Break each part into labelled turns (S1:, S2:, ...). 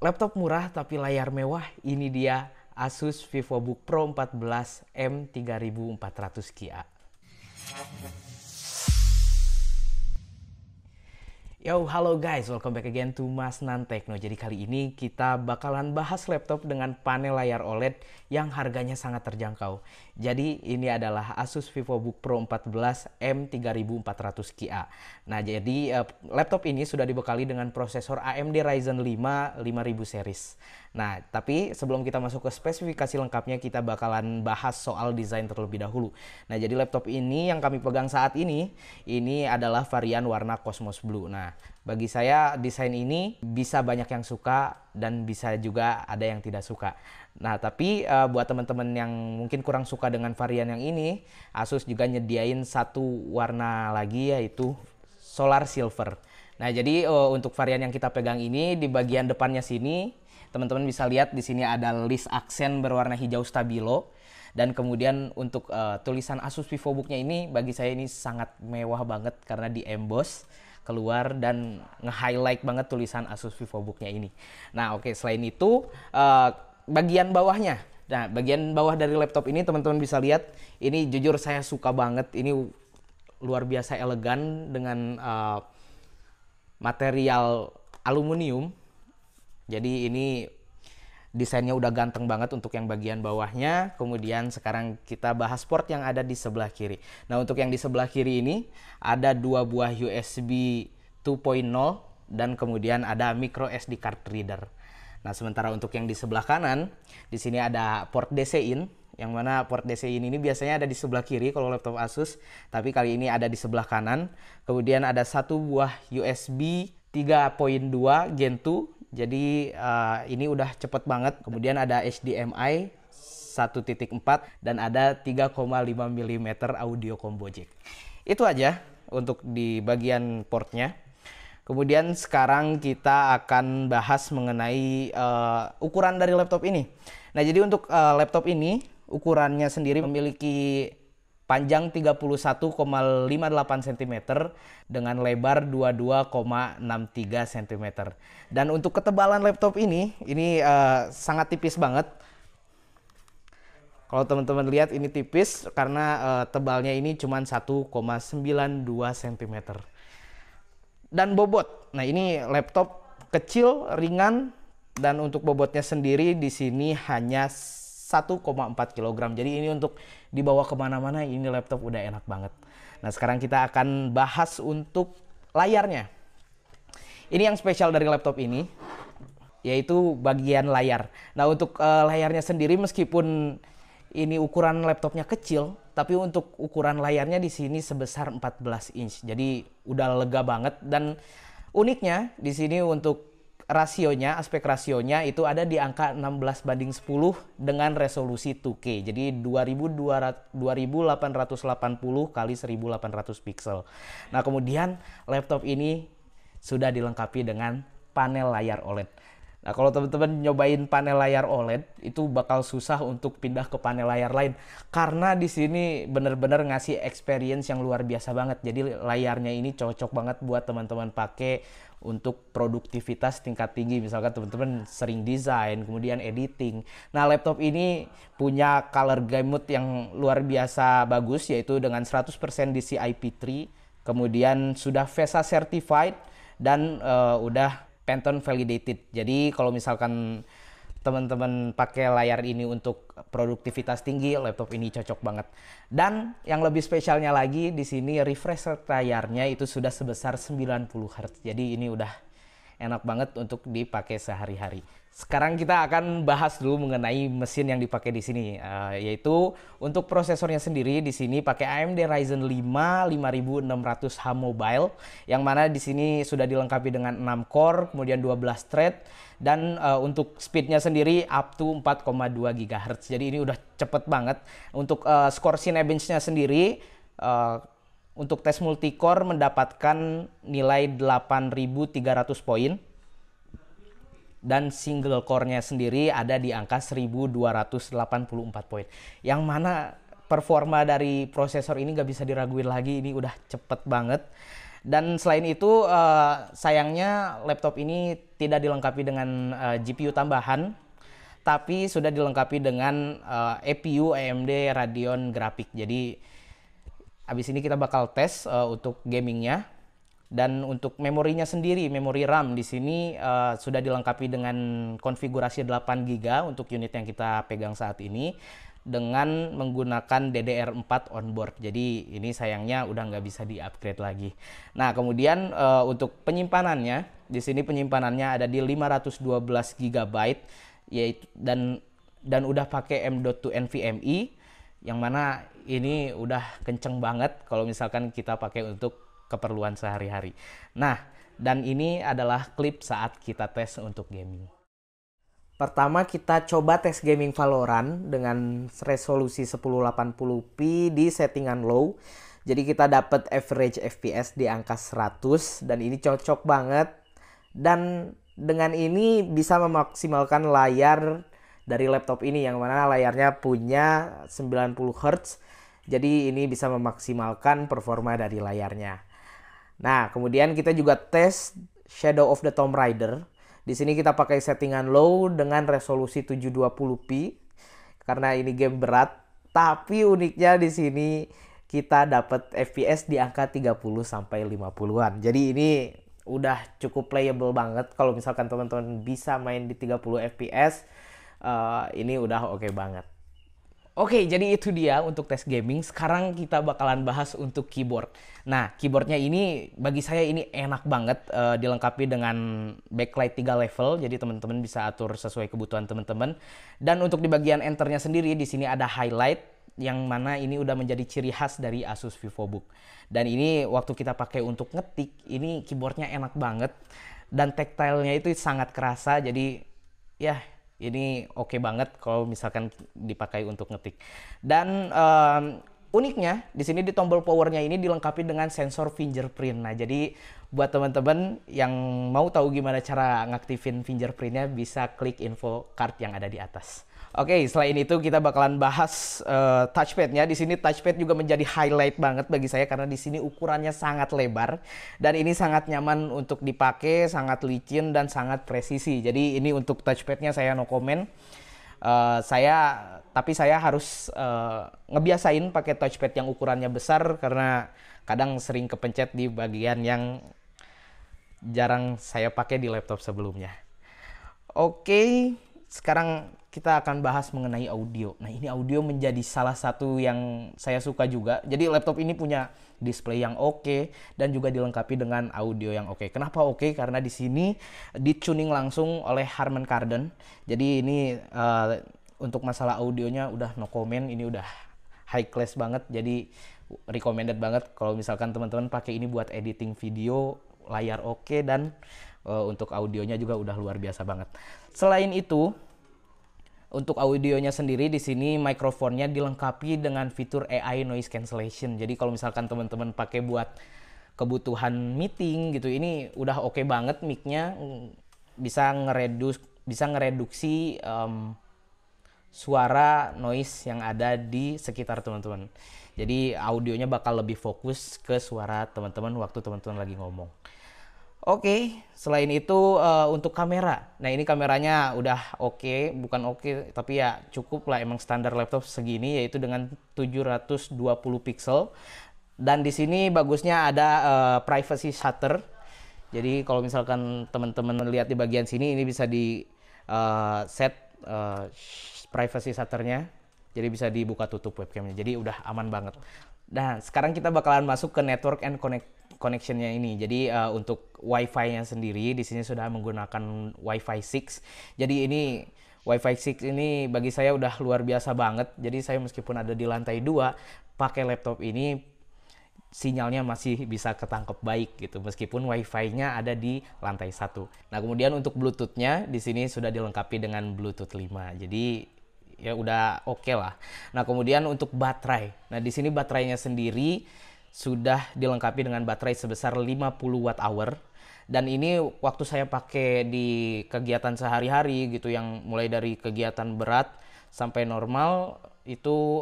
S1: Laptop murah tapi layar mewah, ini dia Asus VivoBook Pro 14 M3400 Ki. Yo, halo guys, welcome back again to Mas Nan Tekno. Jadi kali ini kita bakalan bahas laptop dengan panel layar OLED yang harganya sangat terjangkau. Jadi ini adalah Asus VivoBook Pro 14 M3400 Ki. Nah, jadi laptop ini sudah dibekali dengan prosesor AMD Ryzen 5 5000 series. Nah, tapi sebelum kita masuk ke spesifikasi lengkapnya, kita bakalan bahas soal desain terlebih dahulu. Nah, jadi laptop ini yang kami pegang saat ini adalah varian warna Cosmos Blue. Nah, bagi saya desain ini bisa banyak yang suka dan bisa juga ada yang tidak suka. Nah, tapi buat teman-teman yang mungkin kurang suka dengan varian yang ini, Asus juga nyediain satu warna lagi, yaitu Solar Silver. Nah, jadi untuk varian yang kita pegang ini, di bagian depannya sini teman-teman bisa lihat di sini ada list aksen berwarna hijau stabilo, dan kemudian untuk tulisan Asus VivoBook-nya ini bagi saya ini sangat mewah banget karena di emboss keluar dan nge-highlight banget tulisan Asus VivoBook-nya ini. Nah, oke, selain itu bagian bawahnya. Nah, bagian bawah dari laptop ini teman-teman bisa lihat, ini jujur saya suka banget. Ini luar biasa elegan dengan material aluminium. Jadi ini desainnya udah ganteng banget untuk yang bagian bawahnya. Kemudian sekarang kita bahas port yang ada di sebelah kiri. Nah, untuk yang di sebelah kiri ini ada dua buah USB 2.0 dan kemudian ada micro SD card reader. Nah, sementara untuk yang di sebelah kanan, di sini ada port DC in, yang mana port DC in ini biasanya ada di sebelah kiri kalau laptop Asus, tapi kali ini ada di sebelah kanan. Kemudian ada satu buah USB 3.2 Gen 2. Jadi ini udah cepet banget. Kemudian ada HDMI 1.4 dan ada 3,5 mm audio combo jack. Itu aja untuk di bagian portnya. Kemudian sekarang kita akan bahas mengenai ukuran dari laptop ini. Nah, jadi untuk laptop ini ukurannya sendiri memiliki panjang 31,58 cm dengan lebar 22,63 cm. Dan untuk ketebalan laptop ini sangat tipis banget. Kalau teman-teman lihat ini tipis karena tebalnya ini cuma 1,92 cm. Dan bobot. Nah, ini laptop kecil, ringan, dan untuk bobotnya sendiri di sini hanya 1,4 kg. Jadi ini untuk dibawa kemana-mana, ini laptop udah enak banget. Nah, sekarang kita akan bahas untuk layarnya. Ini yang spesial dari laptop ini, yaitu bagian layar. Nah, untuk layarnya sendiri meskipun ini ukuran laptopnya kecil, tapi untuk ukuran layarnya di sini sebesar 14 inch. Jadi udah lega banget, dan uniknya di sini untuk rasionya, aspek rasionya itu ada di angka 16:10 dengan resolusi 2K. Jadi 2880 kali 1800 pixel. Nah, kemudian laptop ini sudah dilengkapi dengan panel layar OLED. Nah, kalau teman-teman nyobain panel layar OLED itu bakal susah untuk pindah ke panel layar lain karena di sini bener-bener ngasih experience yang luar biasa banget. Jadi layarnya ini cocok banget buat teman-teman pakai untuk produktivitas tingkat tinggi. Misalkan teman-teman sering desain, kemudian editing. Nah, laptop ini punya color gamut yang luar biasa bagus, yaitu dengan 100% DCI-P3, kemudian sudah VESA certified dan udah Pantone validated. Jadi kalau misalkan teman-teman pakai layar ini untuk produktivitas tinggi, laptop ini cocok banget. Dan yang lebih spesialnya lagi di sini refresh rate layarnya itu sudah sebesar 90 Hz. Jadi ini udah enak banget untuk dipakai sehari-hari. Sekarang kita akan bahas dulu mengenai mesin yang dipakai di sini, yaitu untuk prosesornya sendiri di sini pakai AMD Ryzen 5 5600H Mobile, yang mana di sini sudah dilengkapi dengan 6 core, kemudian 12 thread, dan untuk speednya sendiri up to 4,2 GHz. Jadi ini udah cepet banget. Untuk skor Cinebench-nya sendiri untuk tes multicore mendapatkan nilai 8.300 poin. Dan single core-nya sendiri ada di angka 1.284 poin. Yang mana performa dari prosesor ini gak bisa diraguin lagi, ini udah cepet banget. Dan selain itu sayangnya laptop ini tidak dilengkapi dengan GPU tambahan, tapi sudah dilengkapi dengan APU AMD Radeon Graphics. Jadi abis ini kita bakal tes untuk gamingnya. Dan untuk memorinya sendiri, memori RAM di sini sudah dilengkapi dengan konfigurasi 8 GB untuk unit yang kita pegang saat ini dengan menggunakan DDR4 onboard. Jadi ini sayangnya udah nggak bisa di-upgrade lagi. Nah, kemudian untuk penyimpanannya, di sini penyimpanannya ada di 512 GB yaitu dan udah pakai M.2 NVMe yang mana ini udah kenceng banget kalau misalkan kita pakai untuk keperluan sehari-hari. Nah, dan ini adalah klip saat kita tes untuk gaming. Pertama kita coba tes gaming Valorant dengan resolusi 1080p di settingan low. Jadi kita dapat average FPS di angka 100 dan ini cocok banget. Dan dengan ini bisa memaksimalkan layar dari laptop ini yang mana layarnya punya 90 Hz. Jadi ini bisa memaksimalkan performa dari layarnya. Nah, kemudian kita juga tes Shadow of the Tomb Raider. Di sini kita pakai settingan low dengan resolusi 720p karena ini game berat. Tapi uniknya di sini kita dapat FPS di angka 30 sampai 50-an. Jadi ini udah cukup playable banget kalau misalkan teman-teman bisa main di 30 FPS. Ini udah oke banget. Oke, jadi itu dia untuk tes gaming. Sekarang kita bakalan bahas untuk keyboard. Nah, keyboardnya ini bagi saya ini enak banget, dilengkapi dengan backlight 3 level. Jadi teman-teman bisa atur sesuai kebutuhan teman-teman. Dan untuk di bagian enternya sendiri di sini ada highlight yang mana ini udah menjadi ciri khas dari Asus VivoBook. Dan ini waktu kita pakai untuk ngetik, ini keyboardnya enak banget dan tactile-nya itu sangat kerasa. Jadi ya ini oke banget kalau misalkan dipakai untuk ngetik. Dan uniknya di sini di tombol powernya ini dilengkapi dengan sensor fingerprint. Nah, jadi buat teman-teman yang mau tahu gimana cara ngaktifin fingerprintnya bisa klik info card yang ada di atas. Oke, selain itu kita bakalan bahas touchpadnya. Di sini touchpad juga menjadi highlight banget bagi saya karena di sini ukurannya sangat lebar dan ini sangat nyaman untuk dipakai, sangat licin dan sangat presisi. Jadi ini untuk touchpadnya saya no comment. Tapi saya harus ngebiasain pakai touchpad yang ukurannya besar karena kadang sering kepencet di bagian yang jarang saya pakai di laptop sebelumnya. Oke, sekarang kita akan bahas mengenai audio. Nah, ini audio menjadi salah satu yang saya suka juga. Jadi laptop ini punya display yang oke dan juga dilengkapi dengan audio yang oke. Kenapa oke? Karena di sini di-tuning langsung oleh Harman Kardon. Jadi ini untuk masalah audionya udah no comment, ini udah high class banget. Jadi recommended banget kalau misalkan teman-teman pakai ini buat editing video, layar oke dan untuk audionya juga udah luar biasa banget. Selain itu, untuk audionya sendiri di sini mikrofonnya dilengkapi dengan fitur AI noise cancellation. Jadi kalau misalkan teman-teman pakai buat kebutuhan meeting gitu, ini udah oke banget mic-nya, bisa ngereduksi suara noise yang ada di sekitar teman-teman. Jadi audionya bakal lebih fokus ke suara teman-teman waktu teman-teman lagi ngomong. Oke, selain itu untuk kamera. Nah, ini kameranya udah oke, bukan oke, tapi ya cukup lah, emang standar laptop segini, yaitu dengan 720 pixel. Dan di sini bagusnya ada privacy shutter. Jadi kalau misalkan teman-teman lihat di bagian sini, ini bisa di set privacy shutternya. Jadi bisa dibuka tutup webcamnya. Jadi udah aman banget. Nah, sekarang kita bakalan masuk ke network and connection-nya ini. Jadi untuk Wi-Fi-nya sendiri di sini sudah menggunakan Wi-Fi 6. Jadi ini Wi-Fi 6 ini bagi saya udah luar biasa banget. Jadi saya meskipun ada di lantai 2, pakai laptop ini sinyalnya masih bisa ketangkep baik gitu meskipun Wi-Fi-nya ada di lantai 1. Nah, kemudian untuk Bluetooth-nya di sini sudah dilengkapi dengan Bluetooth 5. Jadi ya udah oke lah. Nah, kemudian untuk baterai. Nah, di sini baterainya sendiri sudah dilengkapi dengan baterai sebesar 50 watt hour. Dan ini waktu saya pakai di kegiatan sehari-hari gitu, yang mulai dari kegiatan berat sampai normal itu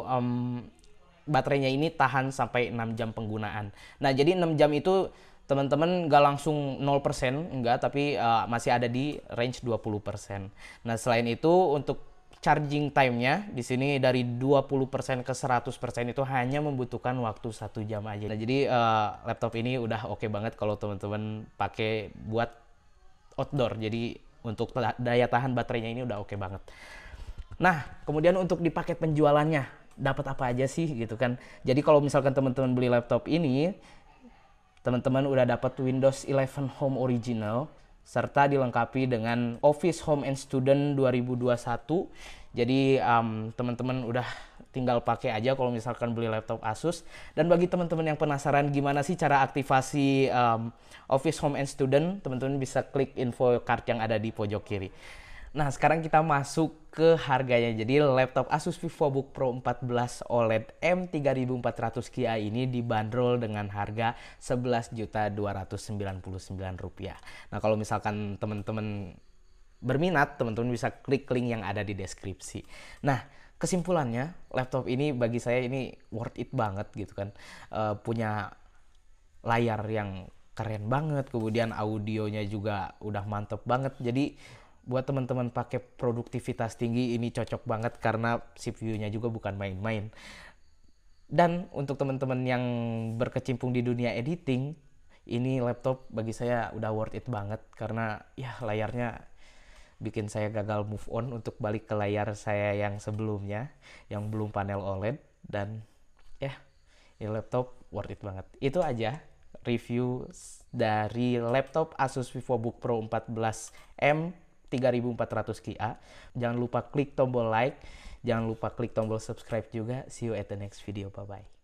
S1: baterainya ini tahan sampai 6 jam penggunaan. Nah, jadi 6 jam itu teman-teman nggak langsung 0%, enggak, tapi masih ada di range 20%. Nah, selain itu untuk charging time-nya di sini dari 20% ke 100% itu hanya membutuhkan waktu 1 jam aja. Nah, jadi laptop ini udah oke banget kalau teman-teman pakai buat outdoor. Jadi untuk daya tahan baterainya ini udah oke banget. Nah, kemudian untuk di paket penjualannya dapat apa aja sih gitu kan. Jadi kalau misalkan teman-teman beli laptop ini, teman-teman udah dapat Windows 11 Home Original serta dilengkapi dengan Office Home and Student 2021. Jadi teman-teman udah tinggal pakai aja kalau misalkan beli laptop Asus. Dan bagi teman-teman yang penasaran gimana sih cara aktivasi Office Home and Student, teman-teman bisa klik info card yang ada di pojok kiri. Nah, sekarang kita masuk ke harganya. Jadi laptop Asus VivoBook Pro 14 OLED M3400 Ki ini dibanderol dengan harga Rp11.299. Nah, kalau misalkan teman-teman berminat, teman-teman bisa klik link yang ada di deskripsi. Nah, kesimpulannya, laptop ini bagi saya ini worth it banget gitu kan. Punya layar yang keren banget, kemudian audionya juga udah mantep banget. Jadi buat teman-teman pakai produktivitas tinggi ini cocok banget karena CPU-nya juga bukan main-main. Dan untuk teman-teman yang berkecimpung di dunia editing, ini laptop bagi saya udah worth it banget karena ya layarnya bikin saya gagal move on untuk balik ke layar saya yang sebelumnya yang belum panel OLED. Dan ya, ini laptop worth it banget. Itu aja review dari laptop Asus VivoBook Pro 14M 3400 Ki. Jangan lupa klik tombol like, jangan lupa klik tombol subscribe juga. See you at the next video. Bye bye.